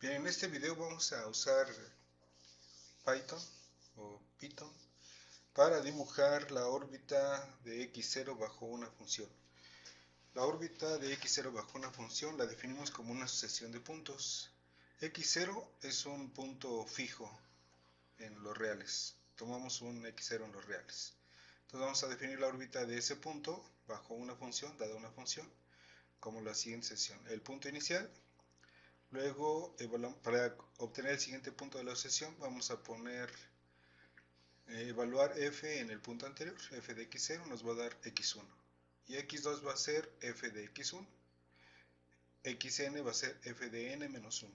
Bien, en este video vamos a usar Python o Python para dibujar la órbita de x0 bajo una función. La órbita de x0 bajo una función la definimos como una sucesión de puntos. x0 es un punto fijo en los reales. Tomamos un x0 en los reales. Entonces vamos a definir la órbita de ese punto bajo una función, dada una función, como la siguiente sección. El punto inicial. Luego, para obtener el siguiente punto de la sucesión, vamos a poner evaluar f en el punto anterior. F de x0 nos va a dar x1. Y x2 va a ser f de x1. Xn va a ser f de n menos 1.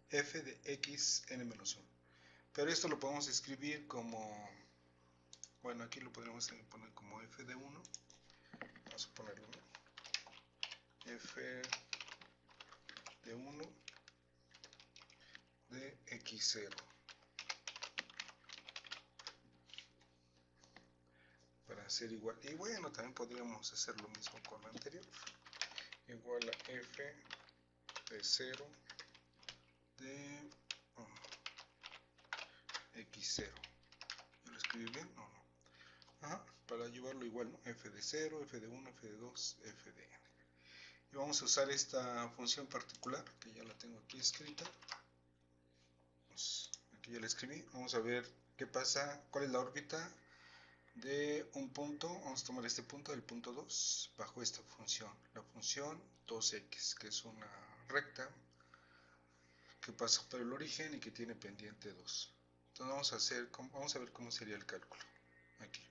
F de xn menos 1. Pero esto lo podemos escribir como, bueno, aquí lo podríamos poner como f de 1. Vamos a ponerlo, ¿no? F de 1 de x0. Para hacer igual, y bueno, también podríamos hacer lo mismo con la anterior, igual a f de 0 de x0. ¿Yo lo escribí bien o no? Ajá, para llevarlo igual, ¿no? F de 0, f de 1, f de 2, f de n. Y vamos a usar esta función particular, que ya la tengo aquí escrita. Pues aquí ya la escribí. Vamos a ver qué pasa, cuál es la órbita de un punto. Vamos a tomar este punto, el punto 2, bajo esta función, la función 2x, que es una recta que pasa por el origen y que tiene pendiente 2. Entonces vamos a ver cómo sería el cálculo aquí.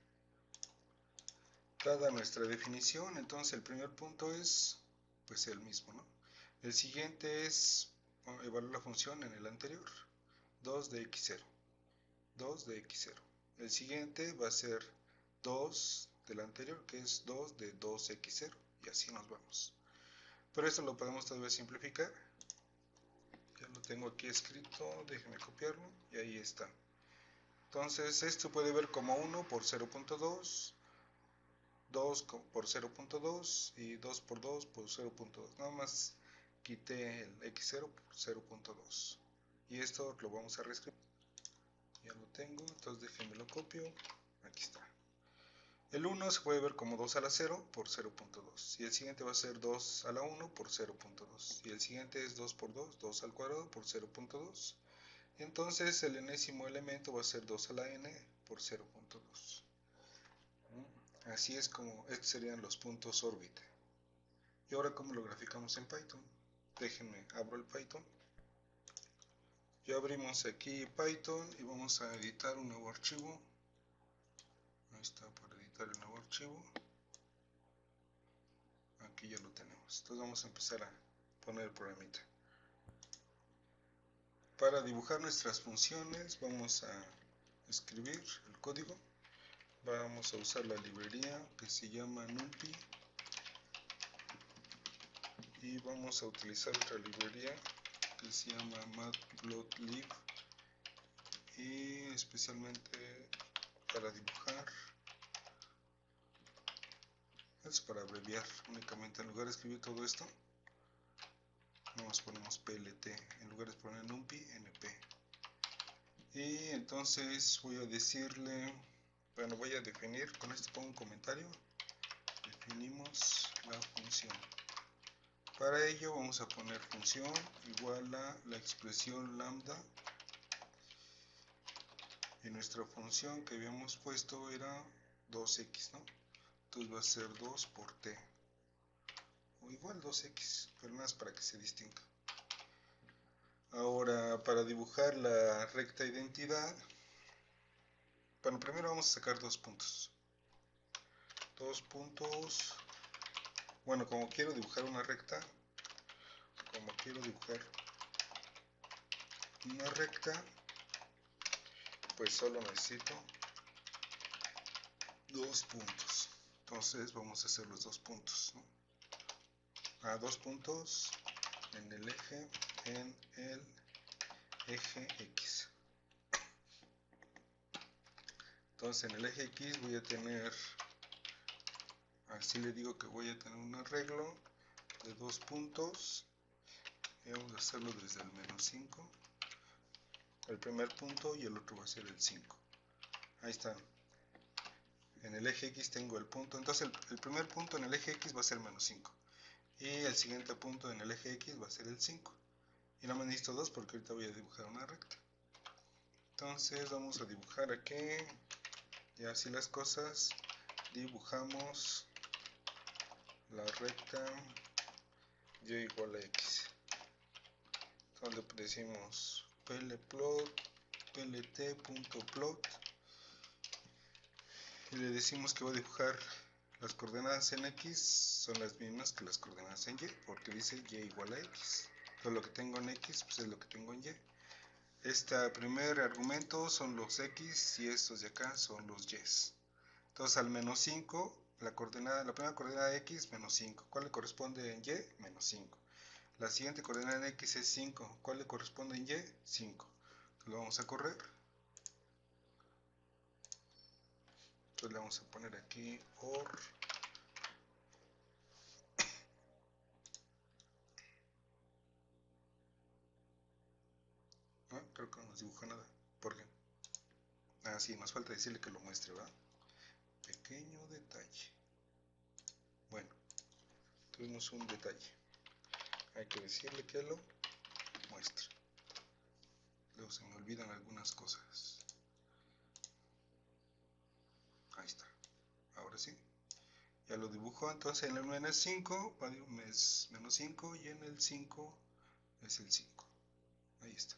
Dada nuestra definición, entonces el primer punto es pues el mismo, ¿no? El siguiente es evaluar la función en el anterior, 2 de x0, 2 de x0. El siguiente va a ser 2 del anterior, que es 2 de 2x0, y así nos vamos. Pero esto lo podemos todavía simplificar. Ya lo tengo aquí escrito, déjenme copiarlo, y ahí está. Entonces esto puede ver como 1 por 0.2, 2 por 0.2 y 2 por 2 por 0.2. Nada más quité el x0 por 0.2. Y esto lo vamos a reescribir. Ya lo tengo, entonces déjenme lo copio. Aquí está. El 1 se puede ver como 2 a la 0 por 0.2. Y el siguiente va a ser 2 a la 1 por 0.2. Y el siguiente es 2 por 2, 2 al cuadrado por 0.2. Entonces el enésimo elemento va a ser 2 a la n por 0.2. Así es como estos serían los puntos órbita. Y ahora, ¿cómo lo graficamos en Python? Déjenme, abro el Python. Ya abrimos aquí Python y vamos a editar un nuevo archivo. Ahí está, para editar el nuevo archivo. Aquí ya lo tenemos. Entonces vamos a empezar a poner el programita. Para dibujar nuestras funciones vamos a escribir el código. Vamos a usar la librería que se llama NumPy. Y vamos a utilizar otra librería que se llama Matplotlib, y especialmente para dibujar, es para abreviar únicamente. En lugar de escribir todo esto, nos ponemos PLT, en lugar de poner NumPy, NP. Y entonces voy a decirle, bueno, voy a definir, con esto pongo un comentario, definimos la función. Para ello vamos a poner función igual a la expresión lambda, y nuestra función que habíamos puesto era 2x, ¿no? Entonces va a ser 2 por t, o igual 2x, pero más para que se distinga. Ahora, para dibujar la recta identidad, bueno, primero vamos a sacar dos puntos. Bueno, como quiero dibujar una recta, pues solo necesito dos puntos. Entonces vamos a hacer los dos puntos, ¿no? Dos puntos en el eje X. Entonces en el eje X voy a tener, así le digo que voy a tener un arreglo de dos puntos y vamos a hacerlo desde el menos 5, el primer punto, y el otro va a ser el 5. Ahí está. En el eje X tengo el punto, entonces el primer punto en el eje X va a ser menos 5. Y el siguiente punto en el eje X va a ser el 5. Y no me necesito 2 porque ahorita voy a dibujar una recta. Entonces vamos a dibujar aquí. Y así las cosas. Dibujamos la recta y igual a X. Entonces le decimos plplot, plt.plot. Y le decimos que va a dibujar las coordenadas en X son las mismas que las coordenadas en Y, porque dice Y igual a X. Todo lo que tengo en X pues es lo que tengo en Y. Este primer argumento son los X y estos de acá son los Y. Entonces al menos 5, la primera coordenada de X, menos 5. ¿Cuál le corresponde en Y? Menos 5. La siguiente coordenada en X es 5. ¿Cuál le corresponde en Y? 5. Entonces lo vamos a correr. Entonces le vamos a poner aquí OR. Ah, creo que no nos dibujó nada. ¿Por qué? Ah, sí, nos falta decirle que lo muestre, ¿verdad? Pequeño detalle. Bueno, tuvimos un detalle. Hay que decirle que lo muestre. Luego se me olvidan algunas cosas. Ahí está. Ahora sí. Ya lo dibujo. Entonces en el menos 5 es menos 5 y en el 5 es el 5. Ahí está.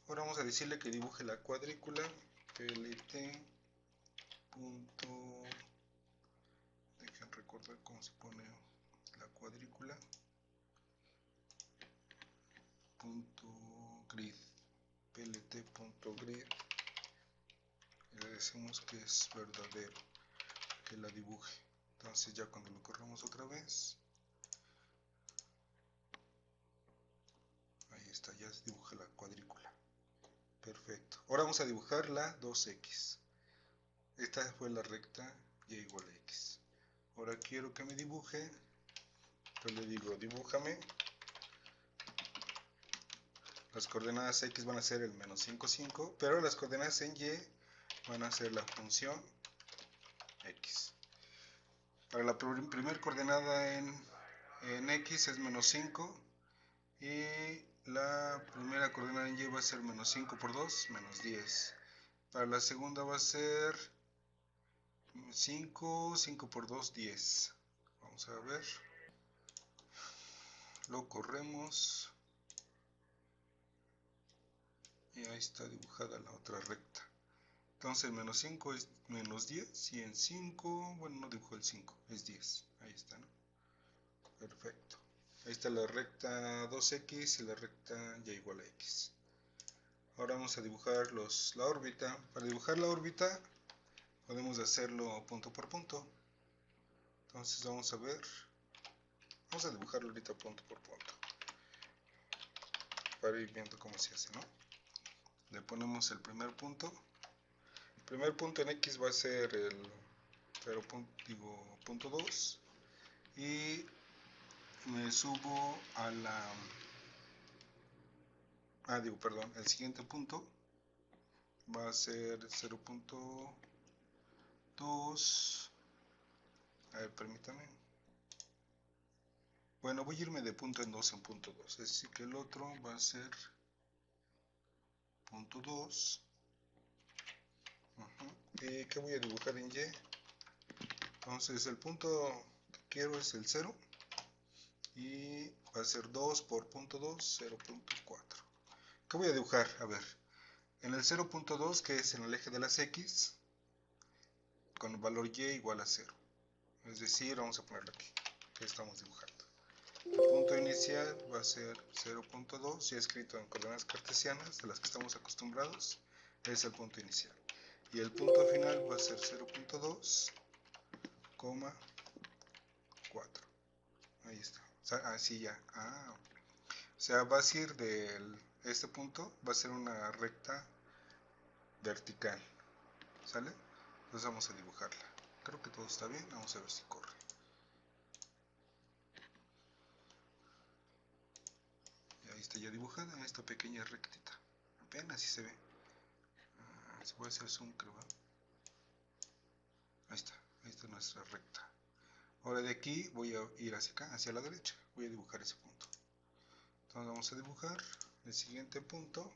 Ahora vamos a decirle que dibuje la cuadrícula. Plt. Dejen recordar cómo se pone la cuadrícula. Grid. Plt.grid. Y le decimos que es verdadero, que la dibuje. Entonces ya cuando lo corremos otra vez, ahí está, ya se dibuja la cuadrícula. Perfecto. Ahora vamos a dibujar la 2x. Esta fue la recta y igual a x. Ahora quiero que me dibuje. Entonces le digo, dibújame. Las coordenadas x van a ser el menos 5, 5, pero las coordenadas en y van a ser la función x. Para la primera coordenada en x es menos 5 y la primera coordenada en y va a ser menos 5 por 2, menos 10. Para la segunda va a ser 5, 5 por 2, 10. Vamos a ver. Lo corremos. Y ahí está dibujada la otra recta. Entonces menos 5 es menos 10 y en 5, bueno, no dibujó el 5, es 10. Ahí está, ¿no? Perfecto. Ahí está la recta 2x y la recta y igual a x. Ahora vamos a dibujar la órbita. Para dibujar la órbita podemos hacerlo punto por punto. Entonces vamos a ver. Vamos a dibujarlo ahorita punto por punto. Para ir viendo cómo se hace, ¿no? Le ponemos el primer punto. El primer punto en x va a ser el 0.2 y me subo a la el siguiente punto va a ser 0.2. A ver, permítame. Bueno, voy a irme de punto en 2 en punto 2, es decir que el otro va a ser punto 2. ¿Qué voy a dibujar en y? Entonces el punto que quiero es el 0 y va a ser 2 por punto 2, 0.4. ¿Qué voy a dibujar? A ver, en el 0.2, que es en el eje de las x, con el valor y igual a 0. Es decir, vamos a ponerlo aquí, que estamos dibujando. El punto inicial va a ser 0.2, ya escrito en coordenadas cartesianas, de las que estamos acostumbrados, es el punto inicial. Y el punto final va a ser 0.2, 4. Ahí está. O sea, así ya. O sea, va a ser este punto, va a ser una recta vertical. ¿Sale? Entonces vamos a dibujarla. Creo que todo está bien. Vamos a ver si corre. ahí está ya dibujada esta pequeña rectita, apenas si se ve. Se puede hacer zoom, creo. Ahí está nuestra recta. Ahora de aquí voy a ir hacia acá, hacia la derecha, voy a dibujar ese punto. Entonces vamos a dibujar el siguiente punto,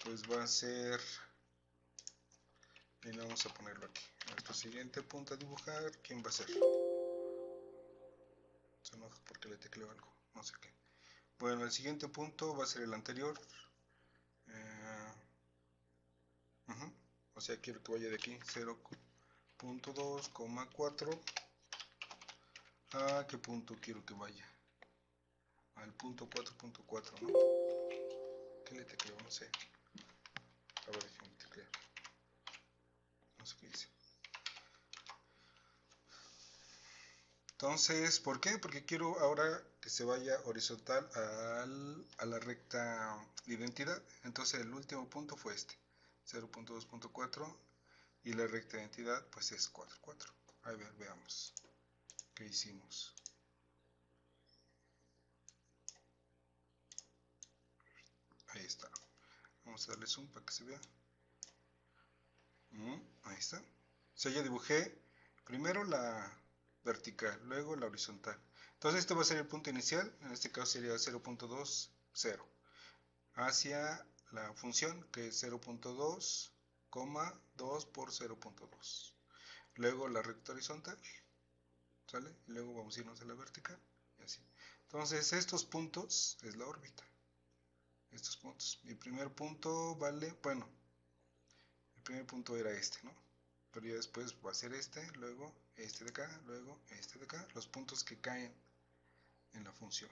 pues va a ser, y vamos a ponerlo aquí, nuestro siguiente punto a dibujar, ¿quién va a ser? Se enoja porque le tecleo algo, no sé qué. Bueno, el siguiente punto va a ser el anterior. O sea, quiero que vaya de aquí 0.2,4. ¿A qué punto quiero que vaya? Al punto 4.4, ¿no? ¿Qué le tecleo? No sé. A ver, déjame teclear. No sé qué dice. Entonces, ¿por qué? Porque quiero ahora que se vaya horizontal a la recta de identidad. Entonces el último punto fue este, 0.2.4, y la recta de identidad pues es 4,4. A ver, veamos qué hicimos. Ahí está. Vamos a darle zoom para que se vea. Ahí está. O sea, ya dibujé primero la vertical, luego la horizontal. Entonces este va a ser el punto inicial, en este caso sería 0.20, hacia la función que es 0.2, 2 por 0.2. Luego la recta horizontal, ¿sale? Y luego vamos a irnos a la vertical, y así. Entonces estos puntos es la órbita. Estos puntos. Mi primer punto vale, bueno, el primer punto era este, ¿no? Pero ya después va a ser este, luego este de acá, luego este de acá, los puntos que caen en la función.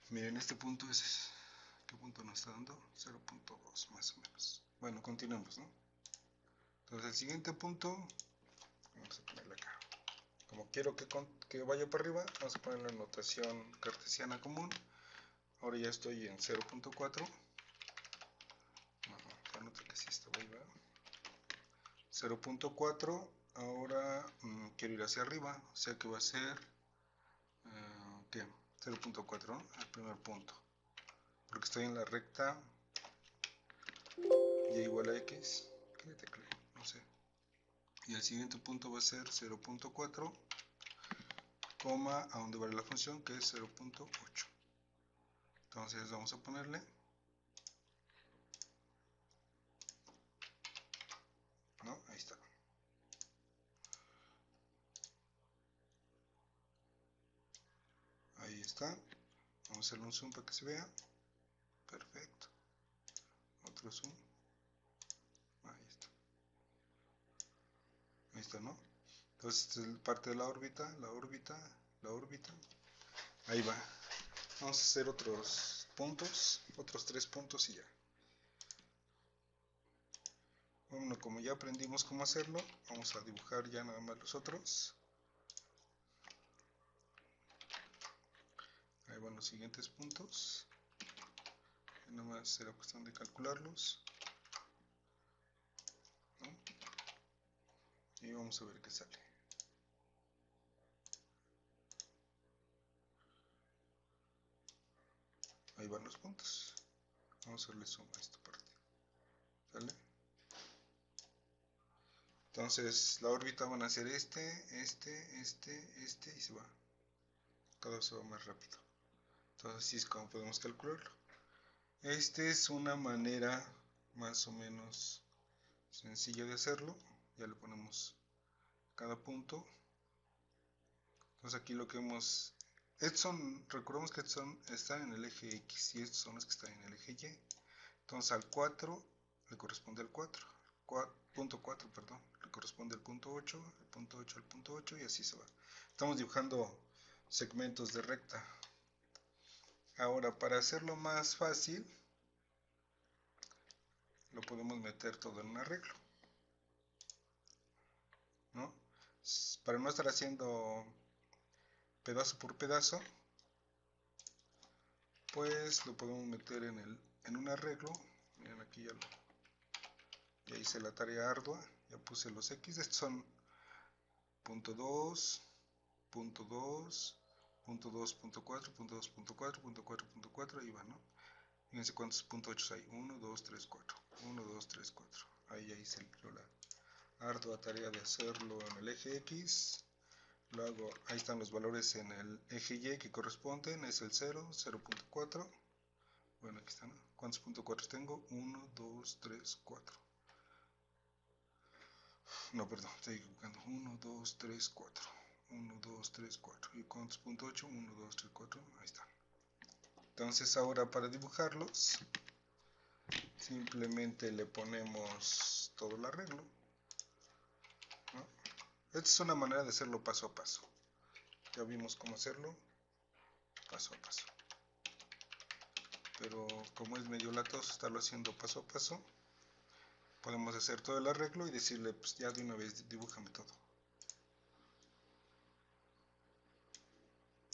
Miren, este punto es, ¿qué punto nos está dando? 0.2 más o menos. Bueno, continuemos, ¿no? Entonces el siguiente punto, vamos a ponerle acá. Como quiero que vaya para arriba, vamos a poner la notación cartesiana común. Ahora ya estoy en 0.4. No, nota que sí está ahí, ¿verdad? 0.4. Ahora quiero ir hacia arriba, o sea que va a ser ¿qué? 0.4, ¿no? El primer punto, porque estoy en la recta y igual a x. ¿Qué le tecleo? No sé. Y el siguiente punto va a ser 0.4, coma, a donde vale la función, que es 0.8. Entonces vamos a ponerle, ¿no? Ahí está. Ahí está. Vamos a hacerle un zoom para que se vea. Perfecto. Otro zoom. Ahí está. Ahí está, ¿no? Entonces esta es parte de la órbita, la órbita, la órbita. Ahí va. Vamos a hacer otros puntos, otros 3 puntos y ya. Bueno, como ya aprendimos cómo hacerlo, vamos a dibujar ya nada más los otros. Ahí van los siguientes puntos. Nada más será cuestión de calcularlos, ¿no? Y vamos a ver qué sale. Ahí van los puntos. Vamos a darle zoom a esta parte. ¿Sale? Entonces la órbita van a ser este y se va. Cada vez se va más rápido. Entonces así es como podemos calcularlo. Esta es una manera más o menos sencilla de hacerlo. Ya le ponemos cada punto. Entonces aquí lo que hemos... recordemos que estos están en el eje X y estos son los que están en el eje Y. Entonces al 4 le corresponde al 4. Punto 4, perdón, le corresponde al punto 8, el punto 8 al punto 8 y así se va. Estamos dibujando segmentos de recta. Ahora, para hacerlo más fácil, lo podemos meter todo en un arreglo, ¿no? Para no estar haciendo pedazo por pedazo, pues lo podemos meter en un arreglo. Miren, aquí ya hice la tarea ardua, ya puse los X. Estos son punto 2, punto 2, punto 2, punto 4, punto 2, punto 4, punto 4, punto 4, ahí va, ¿no? Fíjense cuántos punto 8 hay, 1, 2, 3, 4, 1, 2, 3, 4, ahí se libró la ardua tarea de hacerlo en el eje X. Lo hago, ahí están los valores en el eje Y que corresponden, es el 0, 0.4, bueno, aquí están, ¿no? ¿Cuántos punto 4 tengo? 1, 2, 3, 4, no, perdón, estoy equivocando, 1, 2, 3, 4, 1, 2, 3, 4, ¿y cuántos punto 8? 1, 2, 3, 4, ahí está. Entonces ahora para dibujarlos, simplemente le ponemos todo el arreglo, ¿no? Esta es una manera de hacerlo paso a paso. Ya vimos cómo hacerlo paso a paso. Pero como es medio latoso estarlo haciendo paso a paso, podemos hacer todo el arreglo y decirle, pues ya de una vez dibújame todo.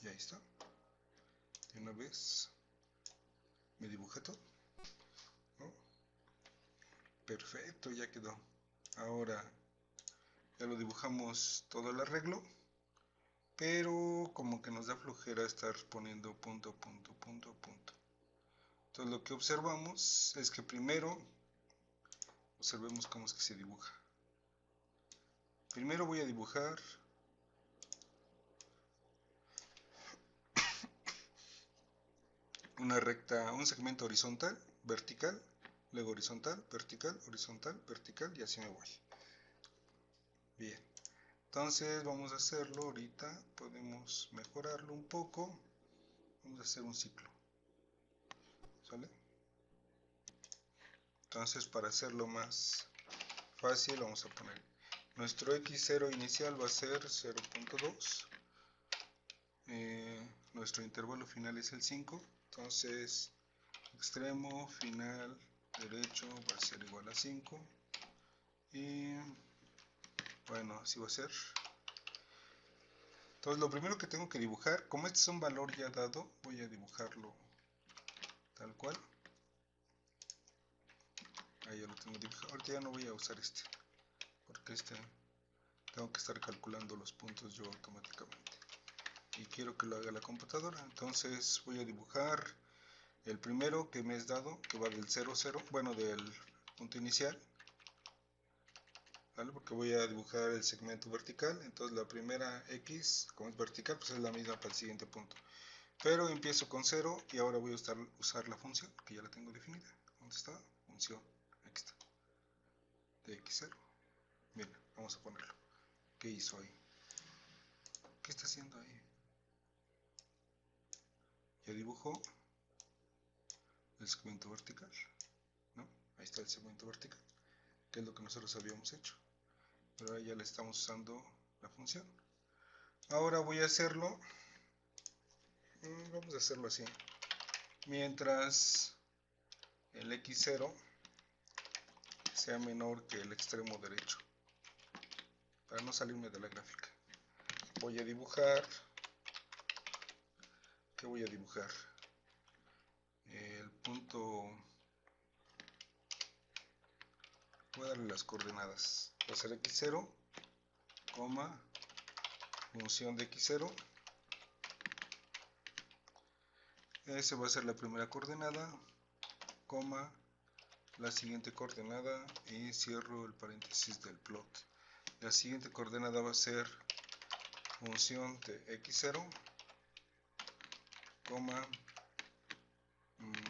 Y ahí está. De una vez me dibujé todo, ¿no? Perfecto, ya quedó. Ahora ya lo dibujamos todo el arreglo, pero como que nos da flojera estar poniendo punto, punto, punto, punto. Entonces lo que observamos es que primero observemos cómo es que se dibuja. Primero voy a dibujar una recta, un segmento horizontal, vertical, luego horizontal, vertical, horizontal, vertical y así me voy. Bien, entonces vamos a hacerlo ahorita, podemos mejorarlo un poco, vamos a hacer un ciclo, ¿sale? Entonces para hacerlo más fácil vamos a poner nuestro x0 inicial va a ser 0.2, nuestro intervalo final es el 5, entonces extremo final derecho va a ser igual a 5 y bueno, así va a ser. Entonces lo primero que tengo que dibujar, como este es un valor ya dado, voy a dibujarlo tal cual. Ahí ya lo tengo dibujado. Ahorita ya no voy a usar este, porque este tengo que estar calculando los puntos yo automáticamente y quiero que lo haga la computadora. Entonces voy a dibujar el primero que me es dado, que va del 0, 0, bueno, del punto inicial, ¿vale? Porque voy a dibujar el segmento vertical. Entonces la primera X, como es vertical, pues es la misma para el siguiente punto, pero empiezo con 0 y ahora voy a usar la función que ya la tengo definida. ¿Dónde está? Función, aquí está, de x0. Bien, vamos a ponerlo. ¿Qué hizo ahí? ¿Qué está haciendo ahí? Ya dibujó el segmento vertical, ¿no? Ahí está el segmento vertical, que es lo que nosotros habíamos hecho, pero ahora ya le estamos usando la función. Ahora voy a hacerlo, vamos a hacerlo así, mientras el x0 sea menor que el extremo derecho, para no salirme de la gráfica. Voy a dibujar, ¿qué voy a dibujar? El punto, voy a darle las coordenadas, va a ser x0, coma, función de x0, esa va a ser la primera coordenada, coma, la siguiente coordenada y cierro el paréntesis del plot. La siguiente coordenada va a ser función de x0, coma,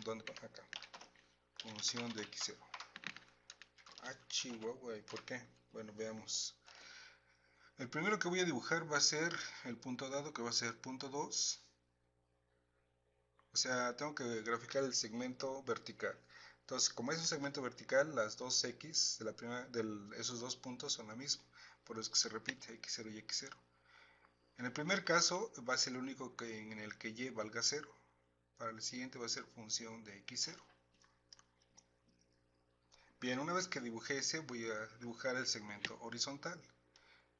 ¿dónde va? Acá, función de x0. Ah, chihuahua, ¿y por qué? Bueno, veamos. El primero que voy a dibujar va a ser el punto dado, que va a ser punto 2. O sea, tengo que graficar el segmento vertical. Entonces, como es un segmento vertical, las dos X de esos dos puntos son la misma. Por eso es que se repite X0 y X0. En el primer caso va a ser el único en el que Y valga 0. Para el siguiente va a ser función de X0. Bien, una vez que dibujé ese, voy a dibujar el segmento horizontal,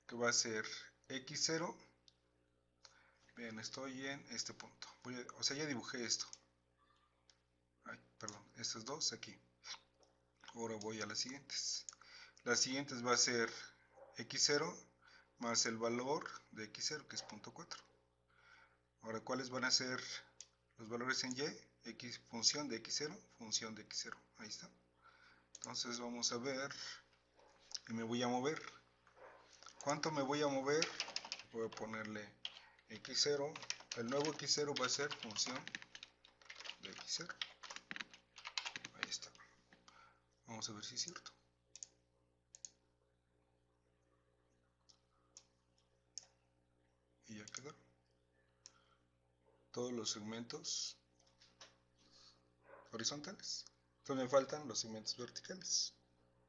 que va a ser X0. Bien, estoy en este punto. O sea, ya dibujé esto. Ay, perdón, estos dos aquí. Ahora voy a las siguientes. Las siguientes va a ser x0 más el valor de x0, que es 0.4. Ahora, ¿cuáles van a ser los valores en y? X, función de x0, función de x0. Ahí está. Entonces vamos a ver, y me voy a mover. ¿Cuánto me voy a mover? Voy a ponerle x0. El nuevo x0 va a ser función de x0. Ahí está. Vamos a ver si es cierto. Y ya quedó. Todos los segmentos horizontales. Entonces me faltan los segmentos verticales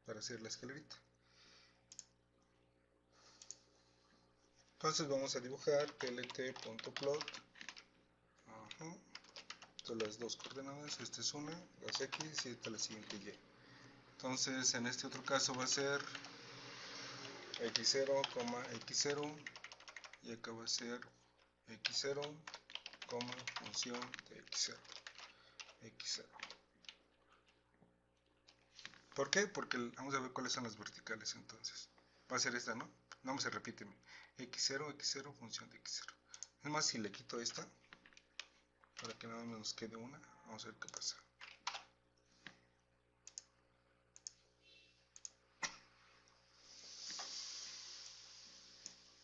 para hacer la escalerita. Entonces vamos a dibujar plt.plot. Son las dos coordenadas, esta es una, las x y esta la siguiente y. Entonces en este otro caso va a ser x0, x0 y acá va a ser x0, función de x0, x0. ¿Por qué? Porque vamos a ver cuáles son las verticales entonces. Va a ser esta, ¿no? No se repite. x0, x0, función de x0. Es más, si le quito esta, para que nada más nos quede una, vamos a ver qué pasa.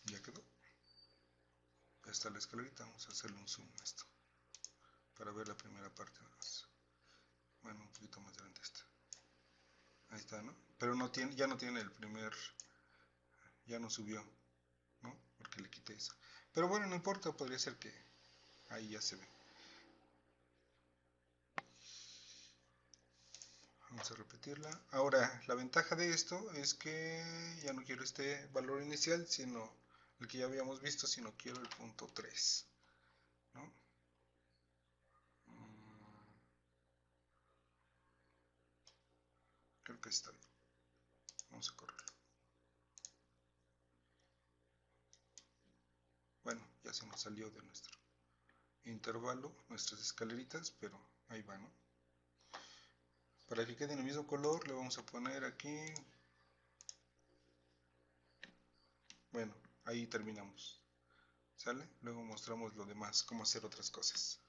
Ya quedó. Ya está la escalerita, vamos a hacerle un zoom a esto, para ver la primera parte nada más. Bueno, un poquito más grande esta. Ahí está, ¿no? Pero no tiene, ya no tiene el primer, ya no subió, ¿no? Porque le quité eso. Pero bueno, no importa, podría ser que ahí ya se ve. Vamos a repetirla. Ahora, la ventaja de esto es que ya no quiero este valor inicial, sino el que ya habíamos visto, sino quiero el punto 3, ¿no? Creo que está bien. Vamos a correrlo. Bueno, ya se nos salió de nuestro intervalo, nuestras escaleritas, pero ahí va, ¿no? Para que quede en el mismo color, le vamos a poner aquí. Bueno, ahí terminamos. ¿Sale? Luego mostramos lo demás, cómo hacer otras cosas.